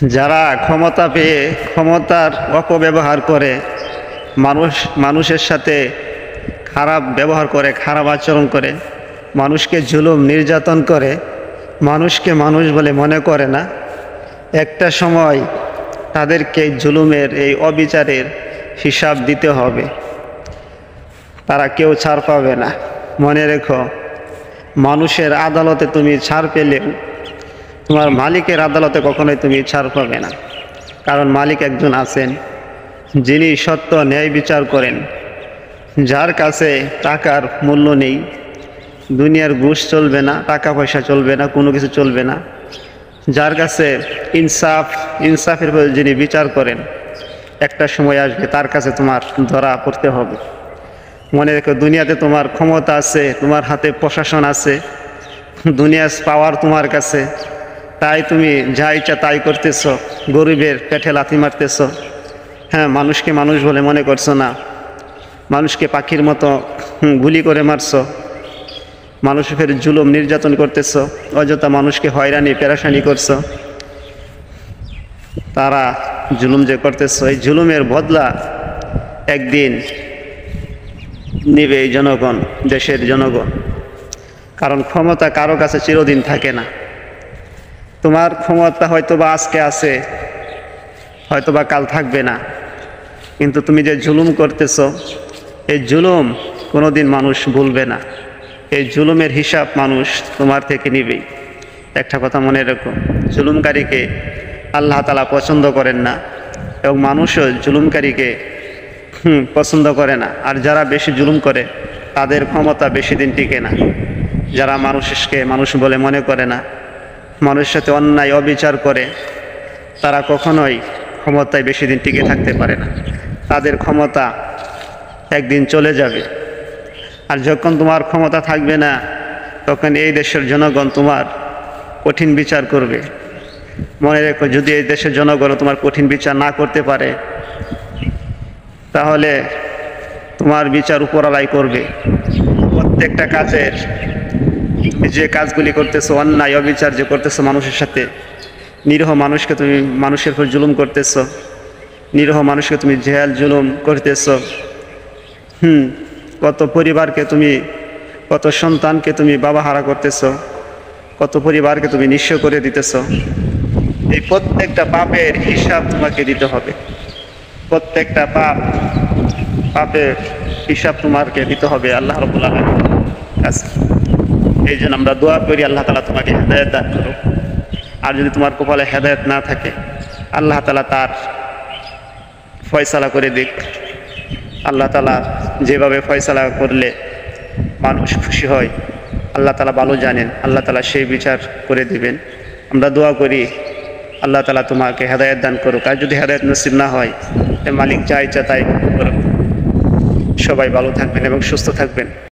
যারা ক্ষমতা পেয়ে ক্ষমতার অপব্যবহার করে, মানুষের সাথে খারাপ ব্যবহার করে, খারাপ আচরণ করে, মানুষকে জুলুম নির্যাতন করে, মানুষকে মানুষ বলে মনে করে না, একটা সময় তাদেরকে জুলুমের এই অবিচারের হিসাব দিতে হবে। তারা কেউ ছাড় পাবে না। মনে রেখো, মানুষের আদালতে তুমি ছাড় পেলেও তোমার মালিকের আদালতে কখনোই তুমি ছাড় পাবে না। কারণ মালিক একজন আছেন যিনি সত্য ন্যায় বিচার করেন, যার কাছে টাকার মূল্য নেই, দুনিয়ার ঘুষ চলবে না, টাকা পয়সা চলবে না, কোনো কিছু চলবে না, যার কাছে ইনসাফের যিনি বিচার করেন, একটা সময় আসবে তার কাছে তোমার ধরা পড়তে হবে। মনে রেখো, দুনিয়াতে তোমার ক্ষমতা আছে, তোমার হাতে প্রশাসন আছে, দুনিয়ার পাওয়ার তোমার কাছে, তাই তুমি যা ইচ্ছা তাই করতেছ, গরিবের পেটে লাথি মারতেছ। হ্যাঁ, মানুষকে মানুষ বলে মনে করছো না, মানুষকে পাখির মতো গুলি করে মারছো, মানুষের জুলুম নির্যাতন করতেছ, অযথা মানুষকে হয়রানি পেরেশানি করছো। তারা জুলুম যে করতেছ, এই জুলুমের বদলা একদিন নিবে এই জনগণ, দেশের জনগণ। কারণ ক্ষমতা কারো কাছে চিরদিন থাকে না। তোমার ক্ষমতা হয়তোবা আজকে আছে, হয়তোবা কাল থাকবে না, কিন্তু তুমি যে জুলুম করতেছ, এই জুলুম কোনোদিন মানুষ ভুলবে না। এই জুলুমের হিসাব মানুষ তোমার থেকে নিবেই। একটা কথা মনে রেখো, জুলুমকারীকে আল্লাহ তাআলা পছন্দ করেন না, এবং মানুষও জুলুমকারীকে পছন্দ করে না। আর যারা বেশি জুলুম করে তাদের ক্ষমতা বেশি দিন টিকে না। যারা মানুষকে মানুষ বলে মনে করে না, মানুষের সাথে অন্যায় অবিচার করে, তারা কখনোই ক্ষমতায় বেশি দিন টিকে থাকতে পারে না। তাদের ক্ষমতা একদিন চলে যাবে। আর যখন তোমার ক্ষমতা থাকবে না, তখন এই দেশের জনগণ তোমার কঠিন বিচার করবে। মনে রেখো, যদি এই দেশের জনগণ তোমার কঠিন বিচার না করতে পারে, তাহলে তোমার বিচার উপরালাই করবে। প্রত্যেকটা কাজের, যে কাজগুলি করতেছো, অন্যায় অবিচার যে করতেছো মানুষের সাথে, নিরীহ মানুষকে তুমি মানুষের উপর জুলুম করতেছো, নিরীহ মানুষকে তুমি জেল জুলুম করতেছো। কত পরিবারকে তুমি, কত সন্তানকে তুমি বাবা হারা করতেছো, কত পরিবারকে তুমি নিঃস্ব করে দিতেছো। এই প্রত্যেকটা পাপের হিসাব তোমাকে দিতে হবে। প্রত্যেকটা পাপের হিসাব তোমাকে দিতে হবে আল্লাহ রাব্বুল আলামিনের কাছে। এই জন্য আমরা দোয়া করি, আল্লাহ তাআলা তোমাকে হেদায়েত দান করুক। আর যদি তোমার কপালে হেদায়েত না থাকে, আল্লাহ তাআলা তার ফয়সালা করে দিক। আল্লাহ তাআলা যেভাবে ফয়সালা করলে মানুষ খুশি হয়, আল্লাহ তাআলা ভালো জানেন। আল্লাহ তাআলা সেই বিচার করে দিবেন। আমরা দোয়া করি, আল্লাহ তাআলা তোমাকে হেদায়েত দান করুক। আর যদি হেদায়েত নসিব না হয়, মালিক যা ইচ্ছা তাই করুক। সবাই ভালো থাকবেন এবং সুস্থ থাকবেন।